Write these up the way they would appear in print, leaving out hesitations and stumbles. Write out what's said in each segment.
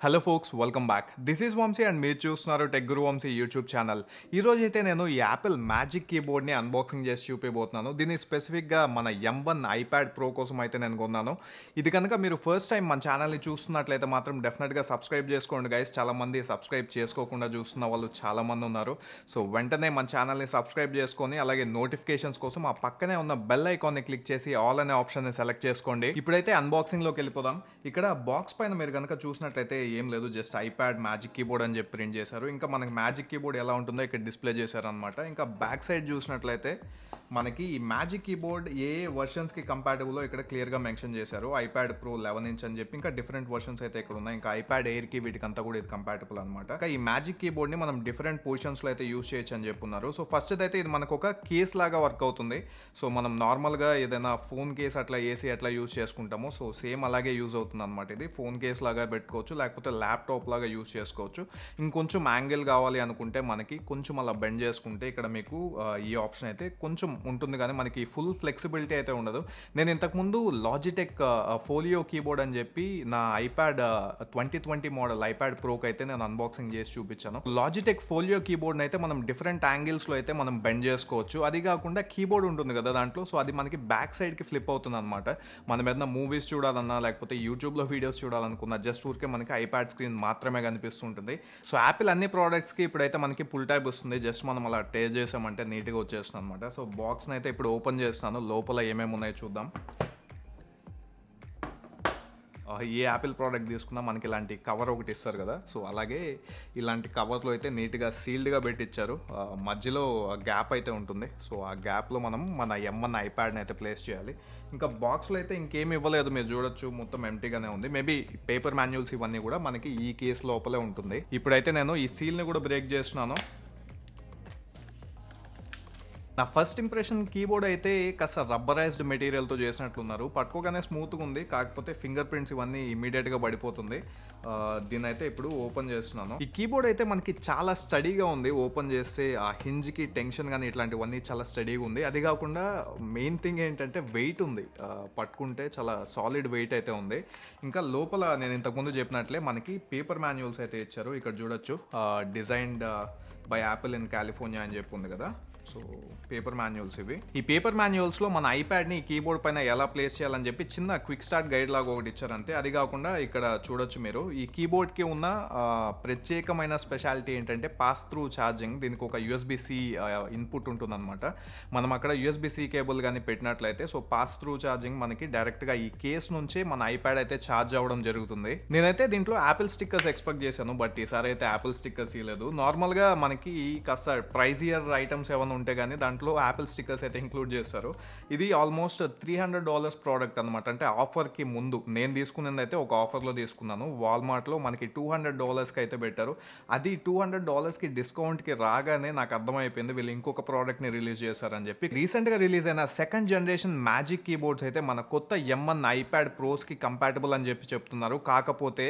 Hello folks, welcome back. This is Vamsi and మీరు చూస్తున్నారు tech guru Vamsi YouTube channel. ఈరోజు అయితే నేను ఈ యాపిల్ మ్యాజిక్ కీబోర్డ్ని అన్బాక్సింగ్ చేసి చూపిపోతున్నాను. దీన్ని స్పెసిఫిక్గా మన M1 ఐప్యాడ్ ప్రో కోసం అయితే నేను కొన్నాను. ఇది కనుక మీరు ఫస్ట్ టైం మన ఛానల్ని చూస్తున్నట్లయితే మాత్రం డెఫినెట్గా సబ్స్క్రైబ్ చేసుకోండి గైస్. చాలామంది సబ్స్క్రైబ్ చేసుకోకుండా చూస్తున్న వాళ్ళు చాలామంది ఉన్నారు. సో వెంటనే మన ఛానల్ని సబ్స్క్రైబ్ చేసుకొని అలాగే నోటిఫికేషన్స్ కోసం ఆ పక్కనే ఉన్న బెల్ ఐకాన్ని క్లిక్ చేసి ఆల్ అనే ఆప్షన్ని సెలెక్ట్ చేసుకోండి. ఇప్పుడైతే అన్బాక్సింగ్లోకి వెళ్ళిపోదాం. ఇక్కడ బాక్స్ పైన మీరు కనుక చూసినట్లయితే ఏం లేదు, జస్ట్ ఐప్యాడ్ మ్యాజిక్ కీబోర్డ్ అని చెప్పి ప్రింట్ చేశారు. ఇంకా మనకి మ్యాజిక్ కీబోర్డ్ ఎలా ఉంటుందో ఇక్కడ డిస్ప్లే చేశారు అనమాట. ఇంకా బ్యాక్ సైడ్ చూసినట్లయితే మనకి ఈ మ్యాజిక్ కీబోర్డ్ ఏ వర్షన్స్కి కంపాటబుల్లో ఇక్కడ క్లియర్గా మెన్షన్ చేశారు. ఐప్యాడ్ ప్రో 11 ఇంచ్ అని చెప్పి ఇంకా డిఫరెంట్ వర్షన్స్ అయితే ఇక్కడ ఉన్నాయి. ఇంకా ఐప్యాడ్ ఎయిర్కి వీటికంతా కూడా ఇది కంపాటబుల్ అనమాట. ఇంకా ఈ మ్యాజిక్ కీబోర్డ్ని మనం డిఫరెంట్ పొజిషన్స్లో అయితే యూస్ చేయొచ్చు అని చెప్పున్నారు. సో ఫస్ట్ అయితే ఇది మనకు ఒక కేస్ లాగా వర్క్ అవుతుంది. సో మనం నార్మల్గా ఏదైనా ఫోన్ కేస్ అట్లా ఏసీ అట్లా యూస్ చేసుకుంటాము. సో సేమ్ అలాగే యూజ్ అవుతుంది అనమాట. ఇది ఫోన్ కేస్ లాగా పెట్టుకోవచ్చు, లేకపోతే ల్యాప్టాప్ లాగా యూస్ చేసుకోవచ్చు. ఇంకొంచెం యాంగిల్ కావాలి అనుకుంటే మనకి కొంచెం అలా బెండ్ చేసుకుంటే ఇక్కడ మీకు ఈ ఆప్షన్ అయితే కొంచెం ఉంటుంది, కానీ మనకి ఫుల్ ఫ్లెక్సిబిలిటీ అయితే ఉండదు. నేను ఇంతకుముందు లాజిటెక్ ఫోలియో కీబోర్డ్ అని చెప్పి నా ఐప్యాడ్ 2020 మోడల్ ఐప్యాడ్ ప్రోకి అయితే నేను అన్బాక్సింగ్ చేసి చూపించాను. లాజిటెక్ ఫోలియో కీబోర్డ్ని అయితే మనం డిఫరెంట్ యాంగిల్స్లో అయితే మనం బెండ్ చేసుకోవచ్చు. అది కాకుండా కీబోర్డ్ ఉంటుంది కదా దాంట్లో, సో అది మనకి బ్యాక్ సైడ్కి ఫ్లిప్ అవుతుంది అనమాట. మనం ఏదైనా మూవీస్ చూడాలన్నా లేకపోతే యూట్యూబ్లో వీడియోస్ చూడాలనుకున్నా జస్ట్ ఊరికే మనకి ఐప్యాడ్ స్క్రీన్ మాత్రమే కనిపిస్తుంటుంది. సో యాపిల్ అన్ని ప్రోడక్ట్స్కి ఇప్పుడైతే మనకి పుల్ టైప్ వస్తుంది. జస్ట్ మనం అలా టేస్ట్ చేసామంటే నీట్గా వచ్చేస్తుంది అనమాట. సో బాక్స్ని అయితే ఇప్పుడు ఓపెన్ చేస్తాను, లోపల ఏమేమి ఉన్నాయో చూద్దాం. ఏ యాపిల్ ప్రోడక్ట్ తీసుకున్నా మనకి ఇలాంటి కవర్ ఒకటి ఇస్తారు కదా, సో అలాగే ఇలాంటి కవర్లో అయితే నీట్గా సీల్డ్గా పెట్టించారు. మధ్యలో గ్యాప్ అయితే ఉంటుంది. సో ఆ గ్యాప్లో మనం మన M1 ఐప్యాడ్ని అయితే ప్లేస్ చేయాలి. ఇంకా బాక్స్లో అయితే ఇంకేమి ఇవ్వలేదు, మీరు చూడొచ్చు మొత్తం ఎంటీగానే ఉంది. మేబీ పేపర్ మాన్యువల్స్ ఇవన్నీ కూడా మనకి ఈ కేస్ లోపలే ఉంటుంది. ఇప్పుడైతే నేను ఈ సీల్ని కూడా బ్రేక్ చేస్తున్నాను. నా ఫస్ట్ ఇంప్రెషన్ కీబోర్డ్ అయితే కాస్త రబ్బరైజ్డ్ మెటీరియల్తో చేసినట్లున్నారు. పట్టుకోగానే స్మూత్గా ఉంది, కాకపోతే ఫింగర్ ప్రింట్స్ ఇవన్నీ ఇమీడియట్గా పడిపోతుంది. దీని అయితే ఇప్పుడు ఓపెన్ చేస్తున్నాను. ఈ కీబోర్డ్ అయితే మనకి చాలా స్టడీగా ఉంది. ఓపెన్ చేస్తే ఆ హింజ్కి టెన్షన్ కానీ ఇట్లాంటివన్నీ చాలా స్టడీగా ఉంది. అది కాకుండా మెయిన్ థింగ్ ఏంటంటే వెయిట్ ఉంది. పట్టుకుంటే చాలా సాలిడ్ వెయిట్ అయితే ఉంది. ఇంకా లోపల నేను ఇంతకుముందు చెప్పినట్లే మనకి పేపర్ మాన్యువల్స్ అయితే ఇచ్చారు. ఇక్కడ చూడొచ్చు, designed by Apple in California అని చెప్పి ఉంది కదా. సో పేపర్ మాన్యువల్స్ ఇవి. ఈ పేపర్ మాన్యువల్స్లో మన ఐప్యాడ్ని ఈ కీబోర్డ్ పైన ఎలా ప్లేస్ చేయాలని చెప్పి చిన్న క్విక్ స్టార్ట్ గైడ్ లాగా ఒకటి ఇచ్చారు అంతే. అది కాకుండా ఇక్కడ చూడొచ్చు మీరు, ఈ కీబోర్డ్కి ఉన్న ప్రత్యేకమైన స్పెషాలిటీ ఏంటంటే పాస్ త్రూ ఛార్జింగ్. దీనికి ఒక USB-C ఇన్పుట్ ఉంటుందన్నమాట. మనం అక్కడ USB-C కేబుల్ కానీ పెట్టినట్లయితే సో పాస్ త్రూ ఛార్జింగ్ మనకి డైరెక్ట్గా ఈ కేస్ నుంచే మన ఐప్యాడ్ అయితే ఛార్జ్ అవ్వడం జరుగుతుంది. నేనైతే దీంట్లో యాపిల్ స్టిక్కర్స్ ఎక్స్పెక్ట్ చేశాను, బట్ ఈసారి అయితే యాపిల్ స్టిక్కర్స్ ఇవ్వలేదు. నార్మల్గా మనకి కాస్త ప్రైజియర్ ఐటమ్స్ ఏమైనా ఉంటే కానీ దాంట్లో యాపిల్ స్టిక్కర్స్ అయితే ఇంక్లూడ్ చేస్తారు. ఇది ఆల్మోస్ట్ $300 ప్రోడక్ట్ అనమాట. అంటే ఆఫర్కి ముందు నేను తీసుకున్నది అయితే ఒక ఆఫర్లో తీసుకున్నాను. వాల్మార్ట్లో మనకి $200కి అయితే పెట్టారు. అది $200కి డిస్కౌంట్కి రాగానే నాకు అర్థమైపోయింది వీళ్ళు ఇంకొక ప్రోడక్ట్ని రిలీజ్ చేశారని చెప్పి. రీసెంట్గా రిలీజ్ అయిన సెకండ్ జనరేషన్ మ్యాజిక్ కీబోర్డ్స్ అయితే మన కొత్త M1 ఐప్యాడ్ ప్రోస్కి కంపాటబుల్ అని చెప్పి చెప్తున్నారు. కాకపోతే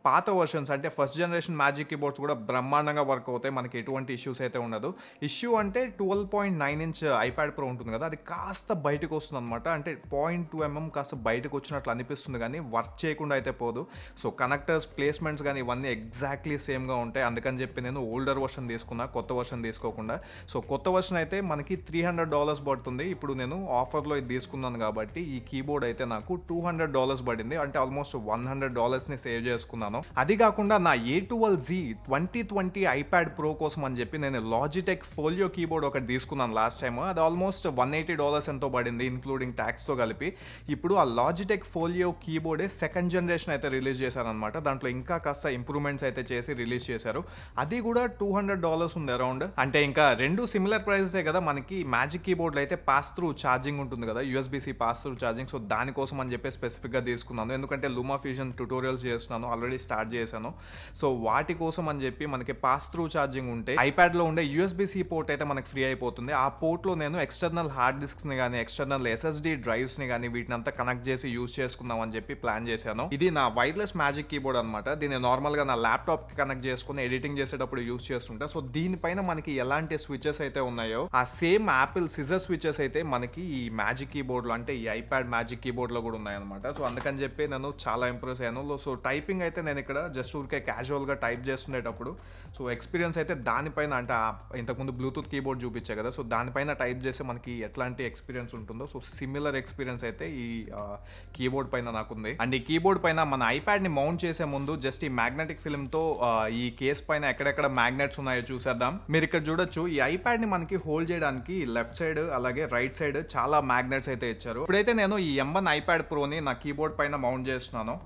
పాత వర్షన్స్ అంటే ఫస్ట్ జనరేషన్ మ్యాజిక్ కీబోర్డ్స్ కూడా బ్రహ్మాండంగా వర్క్ అవుతాయి, మనకి ఎటువంటి ఇష్యూస్ అయితే ఉండదు. ఇష్యూ అంటే 12.9 ఇంచ్ ఐప్యాడ్ ప్రో ఉంటుంది కదా, అది కాస్త బయటకు వస్తుంది అనమాట. అంటే 0.2 mm కాస్త బయటకు వచ్చినట్లు అనిపిస్తుంది, కానీ వర్క్ చేయకుండా అయితే పోదు. సో కనెక్టర్స్ ప్లేస్మెంట్స్ కానీ ఇవన్నీ ఎగ్జాక్ట్లీ సేమ్గా ఉంటాయి. అందుకని చెప్పి నేను ఓల్డర్ వర్షన్ తీసుకున్నా, కొత్త వర్షన్ తీసుకోకుండా. సో కొత్త వర్షన్ అయితే మనకి $300 పడుతుంది. ఇప్పుడు నేను ఆఫర్లో ఇది తీసుకున్నాను కాబట్టి ఈ కీబోర్డ్ అయితే నాకు $200 పడింది. అంటే ఆల్మోస్ట్ $100ని సేవ్ చేసుకున్నాను. అది కాకుండా నా A12Z 2020 ఐప్యాడ్ ప్రో కోసం అని చెప్పి నేను లాజిటెక్ ఫోలియో కీబోర్డ్ ఒకటి తీసుకున్నాను లాస్ట్ టైం. అది ఆల్మోస్ట్ $180 ఎంతో పడింది ఇంక్లూడింగ్ ట్యాక్స్తో కలిపి. ఇప్పుడు ఆ లాజిటెక్ ఫోలియో కీబోర్డే సెకండ్ జనరేషన్ అయితే రిలీజ్ చేశారనమాట. దాంట్లో ఇంకా కాస్త ఇంప్రూవ్మెంట్స్ అయితే చేసి రిలీజ్ చేశారు. అది కూడా $200 ఉంది అరౌండ్. అంటే ఇంకా రెండు సిమిలర్ ప్రైజెసే కదా. మనకి మ్యాజిక్ కీబోర్డ్లో అయితే పాస్ త్రూ ఛార్జింగ్ ఉంటుంది కదా, USB-C pass through charging. So దానికోసం అని చెప్పి స్పెసిఫిక్గా తీసుకున్నాను, ఎందుకంటే LumaFusion ట్యూటోరియల్స్ చేస్తున్నాను, ఆల్రెడీ స్టార్ట్ చేశాను. సో వాటి కోసం అని చెప్పి మనకి పాస్ త్రూ ఛార్జింగ్ ఉంటే ఐప్యాడ్లో ఉండే USB-C పోర్ట్ అయితే మనకి ఫ్రీ అయిపోతుంది. ఆ పోర్ట్లో నేను ఎక్స్టర్నల్ హార్డ్ డిస్క్స్ని కానీ ఎక్స్టర్నల్ SSD డ్రైవ్స్ని కానీ వీటిని అంతా కనెక్ట్ చేసి యూజ్ చేసుకుందాం అని చెప్పి ప్లాన్ చేశాను. ఇది నా వైర్లెస్ మ్యాజిక్ కీబోర్డ్ అనమాట. దీన్ని నార్మల్గా నా ల్యాప్టాప్కి కనెక్ట్ చేసుకుని ఎడిటింగ్ చేసేటప్పుడు యూజ్ చేస్తుంటా. సో దీనిపైన మనకి ఎలాంటి స్విచెస్ అయితే ఉన్నాయో ఆ సేమ్ యాపిల్ సిజర్ స్విచెస్ అయితే మనకి ఈ మ్యాజిక్ కీబోర్డ్లో అంటే ఈ ఐప్యాడ్ మ్యాజిక్ కీబోర్డ్లో కూడా ఉన్నాయన్నమాట. సో అందుకని చెప్పి నేను చాలా ఇంప్రెస్ అయ్యాను. సో టైపింగ్ అయితే నేను ఇక్కడ జస్ట్ ఊరికే క్యాజువల్గా టైప్ చేస్తుండేటప్పుడు సో ఎక్స్పీరియన్స్ అయితే దానిపైన అంటే ఇంతకుముందు బ్లూటూత్ కీబోర్డ్ చూపించే కదా, సో దానిపైన టైప్ చేస్తే మనకి ఎట్లాంటి ఎక్స్పీరియన్స్ ఉంటుందో సో సిమిలర్ ఎక్స్పీరియన్స్ అయితే ఈ కీబోర్డ్ పైన నాకుంది. అండ్ ఈ కీబోర్డ్ పైన మన ఐప్యాడ్ని మౌంట్ చేసే ముందు జస్ట్ ఈ మ్యాగ్నెటిక్ ఫిల్మ్తో ఈ కేస్ పైన ఎక్కడెక్కడ మ్యాగ్నెట్స్ ఉన్నాయో చూసేద్దాం. మీరు ఇక్కడ చూడొచ్చు ఈ ఐప్యాడ్ని మనకి హోల్డ్ చేయడానికి లెఫ్ట్ సైడ్ అలాగే రైట్ సైడ్ చాలా మ్యాగ్నెట్స్ అయితే ఇచ్చారు. ఇప్పుడైతే నేను ఈ M1 ఐప్యాడ్ ప్రోని నా కీబోర్డ్ పైన మౌంట్ చేస్తున్నాను.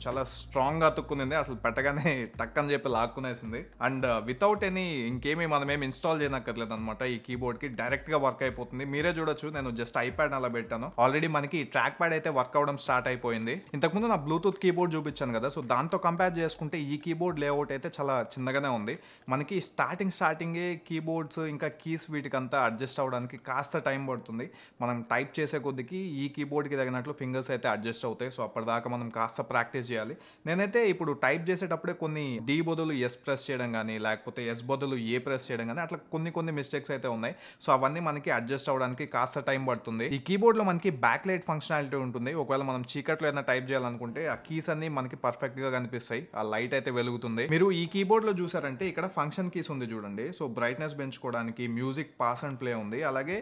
చాలా స్ట్రాంగ్గా అతుక్కునింది, అసలు పెట్టగానే టక్ అని చెప్పి లాక్కునేసింది. అండ్ వితౌట్ ఎనీ ఇంకేమీ మనమేమి ఇన్స్టాల్ చేయనక్కర్లేదు అనమాట. ఈ కీబోర్డ్కి డైరెక్ట్గా వర్క్ అయిపోతుంది. మీరే చూడొచ్చు, నేను జస్ట్ ఐప్యాడ్ అలా పెట్టాను. ఆల్రెడీ మనకి ట్రాక్ ప్యాడ్ అయితే వర్క్ అవడం స్టార్ట్ అయిపోయింది. ఇంతకుముందు నా బ్లూటూత్ కీబోర్డ్ చూపించాను కదా, సో దాంతో కంపేర్ చేసుకుంటే ఈ కీబోర్డ్ లేఅవుట్ అయితే చాలా చిన్నగానే ఉంది. మనకి స్టార్టింగే కీబోర్డ్స్ ఇంకా కీస్ వీటికంతా అడ్జస్ట్ అవ్వడానికి కాస్త టైం పడుతుంది. మనం టైప్ చేసే కొద్దికి ఈ కీబోర్డ్కి తగినట్లు ఫింగర్స్ అయితే అడ్జస్ట్ అవుతాయి. సో అప్పటిదాకా మనం కాస్త ప్రాక్టీస్ చేయాలి. నేనైతే ఇప్పుడు టైప్ చేసేటప్పుడే కొన్ని డి బదులు ఎస్ ప్రెస్ చేయడం కానీ లేకపోతే ఎస్ బదులు ఏ ప్రెస్ చేయడం కానీ అట్లా కొన్ని మిస్టేక్స్ అయితే ఉన్నాయి. సో అవన్నీ మనకి అడ్జస్ట్ అవ్వడానికి కాస్త టైం పడుతుంది. ఈ కీబోర్డ్ లో మనకి బ్యాక్ లైట్ ఫంక్షనాలిటీ ఉంటుంది. ఒకవేళ మనం చీకట్లో ఏదైనా టైప్ చేయాలనుకుంటే ఆ కీస్ అన్ని మనకి పర్ఫెక్ట్ గా కనిపిస్తాయి, ఆ లైట్ అయితే వెలుగుతుంది. మీరు ఈ కీబోర్డ్ లో చూసారంటే ఇక్కడ ఫంక్షన్ కీస్ ఉంది చూడండి. సో బ్రైట్నెస్ పెంచుకోవడానికి, మ్యూజిక్ పాస్ అండ్ ప్లే ఉంది, అలాగే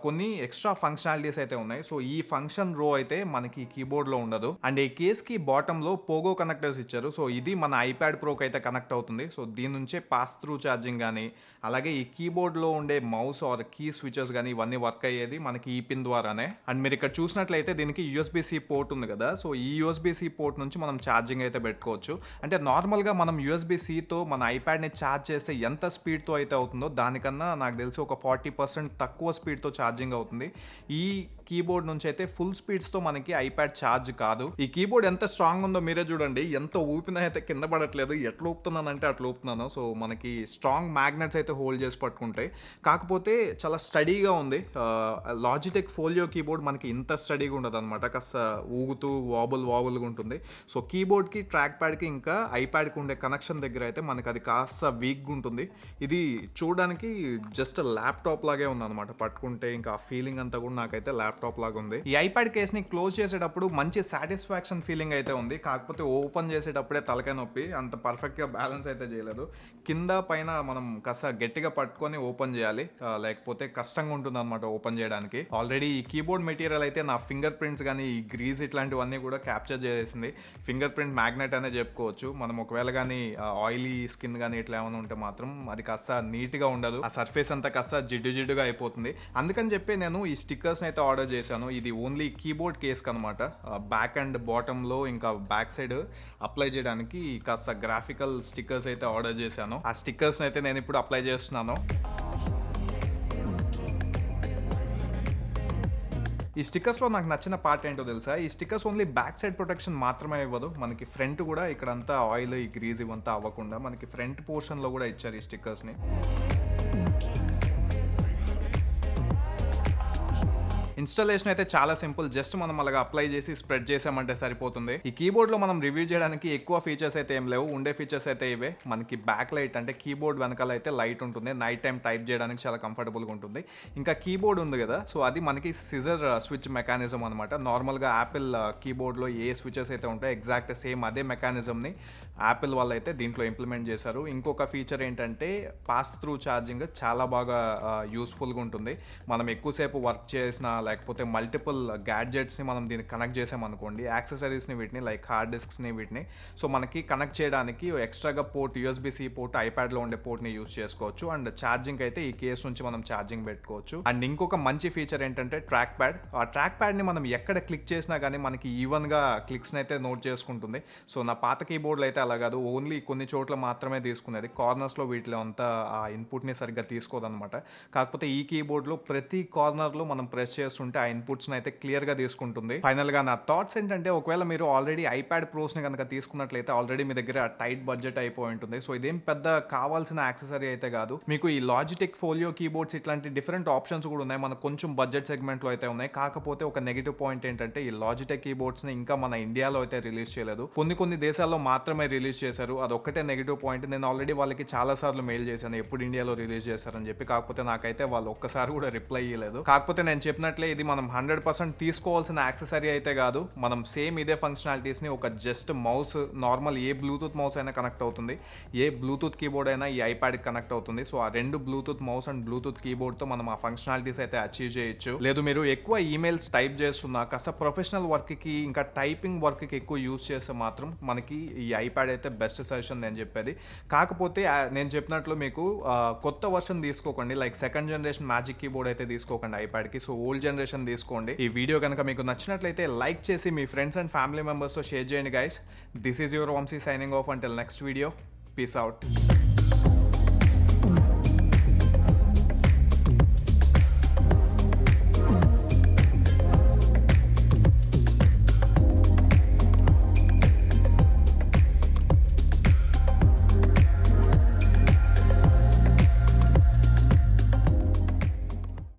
కొన్ని ఎక్స్ట్రా ఫంక్షనాలిటీస్ అయితే ఉన్నాయి. సో ఈ ఫంక్షన్ రో అయితే మనకి కీబోర్డ్ లో ఉండదు. అండ్ ఈ కేస్ కి బాటమ్ లో పోగో కనెక్టర్స్ ఇచ్చారు. సో ఇది మన ఐప్యాడ్ ప్రోకి అయితే కనెక్ట్ అవుతుంది. సో దీని నుంచే పాస్ త్రూ ఛార్జింగ్ కానీ అలాగే ఈ కీబోర్డ్ లో ఉండే మౌస్ ఆర్ కీ స్విచెస్ కానీ ఇవన్నీ వర్క్ అయ్యేది మనకి ఈ పిన్ ద్వారానే. అండ్ మీరు ఇక్కడ చూసినట్లయితే దీనికి USB-C పోర్ట్ ఉంది కదా, సో ఈ USB-C పోర్ట్ నుంచి మనం ఛార్జింగ్ అయితే పెట్టుకోవచ్చు. అంటే నార్మల్గా మనం USB-Cతో మన ఐప్యాడ్ని ఛార్జ్ చేస్తే ఎంత స్పీడ్తో అయితే అవుతుందో దానికన్నా నాకు తెలిసి ఒక 40% తక్కువ స్పీడ్తో ఛార్జింగ్ అవుతుంది. ఈ కీబోర్డ్ నుంచి అయితే ఫుల్ స్పీడ్స్తో మనకి ఐప్యాడ్ ఛార్జ్ కాదు. ఈ కీబోర్డ్ ఎంత స్ట్రాంగ్ ఉందో మీరే చూడండి, ఎంత ఊపినా అయితే కింద పడట్లేదు. ఎట్లా ఊపుతున్నానంటే అట్లా ఊపుతున్నాను. సో మనకి స్ట్రాంగ్ మ్యాగ్నెట్స్ అయితే హోల్డ్ చేసి పట్టుకుంటాయి. కాకపోతే చాలా స్టడీగా ఉంది. లాజిటెక్ ఫోలియో కీబోర్డ్ మనకి ఇంత స్టడీగా ఉండదు అనమాట, కాస్త ఊగుతూ వాబుల్గా ఉంటుంది. సో కీబోర్డ్కి ట్రాక్ ప్యాడ్కి ఇంకా ఐప్యాడ్కి ఉండే కనెక్షన్ దగ్గర అయితే మనకి అది కాస్త వీక్గా ఉంటుంది. ఇది చూడడానికి జస్ట్ ల్యాప్టాప్ లాగే ఉంది అనమాట. పట్టుకుంటే ఇంకా ఆ ఫీలింగ్ అంతా కూడా నాకైతే ల్యాప్టాప్ లాగా ఉంది. ఈ ఐప్యాడ్ కేస్ని క్లోజ్ చేసేటప్పుడు మంచి సాటిస్ఫాక్షన్ ఫీలింగ్ అయితే ఉంది. కాకపోతే ఓపెన్ చేసేటప్పుడే తలకాయ నొప్పి, అంత పర్ఫెక్ట్గా బ్యాలెన్స్ అయితే చేయలేదు. కింద పైన మనం కాస్త గట్టిగా పట్టుకొని ఓపెన్ చేయాలి, లేకపోతే కష్టంగా ఉంటుంది అనమాట ఓపెన్ చేయడానికి. ఆల్రెడీ ఈ కీబోర్డ్ మెటీరియల్ అయితే నా ఫింగర్ ప్రింట్స్ కానీ ఈ గ్రీజ్ ఇట్లాంటివన్నీ కూడా క్యాప్చర్ చేసేసింది. ఫింగర్ ప్రింట్ మ్యాగ్నెట్ అనే చెప్పుకోవచ్చు. మనం ఒకవేళ కానీ ఆయిలీ స్కిన్ కానీ ఇట్లా ఏమైనా ఉంటే మాత్రం అది కాస్త నీట్గా ఉండదు, ఆ సర్ఫేస్ అంతా కాస్త జిడ్డుగా అయిపోతుంది. అందుకని చెప్పి నేను ఈ స్టిక్కర్స్ అయితే ఆర్డర్ చేశాను. ఇది ఓన్లీ కీబోర్డ్ కేస్ అనమాట. బ్యాక్ అండ్ బాటంలో ఇంకా బ్యాక్ సైడ్ అప్లై చేయడానికి కాస్త గ్రాఫికల్ స్టిక్కర్స్ అయితే ఆర్డర్ చేశాను. ఆ స్టిక్కర్స్ అయితే నేను ఇప్పుడు అప్లై చేస్తున్నాను. ఈ స్టిక్కర్స్లో నాకు నచ్చిన పార్ట్ ఏంటో తెలుసా, ఈ stickers only back side protection మాత్రమే ఇవ్వదు, మనకి ఫ్రంట్ కూడా ఇక్కడంతా ఆయిల్ ఈ గ్రీజ్ ఇవంతా అవ్వకుండా మనకి ఫ్రంట్ పోర్షన్లో కూడా ఇచ్చారు ఈ స్టిక్కర్స్ని. ఇన్స్టాలేషన్ అయితే చాలా సింపుల్, జస్ట్ మనం అలాగా అప్లై చేసి స్ప్రెడ్ చేసామంటే సరిపోతుంది. ఈ కీబోర్డ్ లో మనం రివ్యూ చేయడానికి ఎక్కువ ఫీచర్స్ అయితే ఏం లేవు, ఉండే ఫీచర్స్ అయితే ఇవే. మనకి బ్యాక్ లైట్ అంటే కీబోర్డ్ వెనకాల అయితే లైట్ ఉంటుంది, నైట్ టైం టైప్ చేయడానికి చాలా కంఫర్టబుల్గా ఉంటుంది. ఇంకా కీబోర్డ్ ఉంది కదా, సో అది మనకి సిజర్ స్విచ్ మెకానిజం అనమాట. నార్మల్గా యాపిల్ కీబోర్డ్లో ఏ స్విచెస్ అయితే ఉంటాయో ఎగ్జాక్ట్ సేమ్ అదే మెకానిజంని యాపిల్ వాళ్ళు అయితే దీంట్లో ఇంప్లిమెంట్ చేశారు. ఇంకొక ఫీచర్ ఏంటంటే పాస్ త్రూ ఛార్జింగ్ చాలా బాగా యూస్ఫుల్గా ఉంటుంది. మనం ఎక్కువసేపు వర్క్ చేసిన లేకపోతే మల్టిపుల్ గ్యాడ్జెట్స్ని మనం దీనికి కనెక్ట్ చేసామనుకోండి, యాక్సెసరీస్ని వీటిని లైక్ హార్డ్ డిస్క్స్ని వీటిని, సో మనకి కనెక్ట్ చేయడానికి ఎక్స్ట్రాగా పోర్ట్ USB-C పోర్ట్ ఐప్యాడ్లో ఉండే పోర్ట్ని యూస్ చేసుకోవచ్చు. అండ్ ఛార్జింగ్ అయితే ఈ కేస్ నుంచి మనం ఛార్జింగ్ పెట్టుకోవచ్చు. అండ్ ఇంకొక మంచి ఫీచర్ ఏంటంటే ట్రాక్ ప్యాడ్. ఆ ట్రాక్ ప్యాడ్ని మనం ఎక్కడ క్లిక్ చేసినా కానీ మనకి ఈవెన్గా క్లిక్స్ని అయితే నోట్ చేసుకుంటుంది. సో నా పాత కీబోర్డ్లో అయితే అలా కాదు, ఓన్లీ కొన్ని చోట్ల మాత్రమే తీసుకునేది, కార్నర్స్లో వీటిలో అంతా ఆ ఇన్పుట్ని సరిగ్గా తీసుకోదన్నమాట. కాకపోతే ఈ కీబోర్డ్లో ప్రతి కార్నర్లో మనం ప్రెస్ చేస్తుంటే ఆ ఇన్పుట్స్ని అయితే క్లియర్గా తీసుకుంటుంది. ఫైనల్గా నా థాట్స్ ఏంటంటే, ఒకవేళ మీరు ఆల్రెడీ ఐప్యాడ్ ప్రోస్ని కనుక తీసుకున్నట్లయితే ఆల్రెడీ మీ దగ్గర టైట్ బడ్జెట్ అయిపోయి ఉంటుంది. సో ఇదేం పెద్ద కావాల్సిన యాక్సెసరీ అయితే కాదు. మీకు ఈ లాజిటెక్ ఫోలియో కీబోర్డ్స్ ఇట్లాంటి డిఫరెంట్ ఆప్షన్స్ కూడా ఉన్నాయి, మనకు కొంచెం బడ్జెట్ సెగ్మెంట్లో అయితే ఉన్నాయి. కాకపోతే ఒక నెగిటివ్ పాయింట్ ఏంటంటే, ఈ లాజిటెక్ కీబోర్డ్స్ని ఇంకా మన ఇండియాలో అయితే రిలీజ్ చేయలేదు, కొన్ని దేశాల్లో మాత్రమే రిలీజ్ చేశారు. అదొక్కటే నెగిటివ్ పాయింట్. నేను ఆల్రెడీ వాళ్ళకి చాలా సార్లు మెయిల్ చేశాను ఎప్పుడు ఇండియాలో రిలీజ్ చేశారని చెప్పి, కాకపోతే నాకైతే వాళ్ళు ఒక్కసారి కూడా రిప్లై ఇవ్వలేదు. కాకపోతే నేను చెప్పినట్లే ఇది మనం 100% తీసుకోవాల్సిన యాక్సెసరీ అయితే కాదు. మనం సేమ్ ఇదే ఫంక్షనాలిటీస్ని ఒక జస్ట్ మౌస్, నార్మల్ ఏ బ్లూటూత్ మౌస్ అయినా కనెక్ట్ అవుతుంది, ఏ బ్లూటూత్ కీబోర్డ్ అయినా ఈ ఐప్యాడ్కి కనెక్ట్ అవుతుంది. సో ఆ రెండు బ్లూటూత్ మౌస్ అండ్ బ్లూటూత్ కీబోర్డ్తో మనం ఆ ఫంక్షనాలిటీస్ అయితే అచీవ్ చేయొచ్చు. లేదు మీరు ఎక్కువ ఈమెయిల్స్ టైప్ చేస్తున్నా, కాస్త ప్రొఫెషనల్ వర్క్కి ఇంకా టైపింగ్ వర్క్కి ఎక్కువ యూస్ చేస్తే మాత్రం మనకి ఈ ఐప్యాడ్ అయితే బెస్ట్ సజెషన్ నేను చెప్పేది. కాకపోతే నేను చెప్పినట్లు మీకు కొత్త వర్షన్ తీసుకోకండి, like second generation magic keyboard అయితే తీసుకోకండి ఐప్యాడ్కి. సో ఓల్డ్ జనరేషన్ తీసుకోండి. ఈ వీడియో కనుక మీకు నచ్చినట్లయితే లైక్ చేసి మీ ఫ్రెండ్స్ అండ్ ఫ్యామిలీ మెంబర్స్తో షేర్ చేయండి guys. This is your Vamsi signing off until next video. Peace out.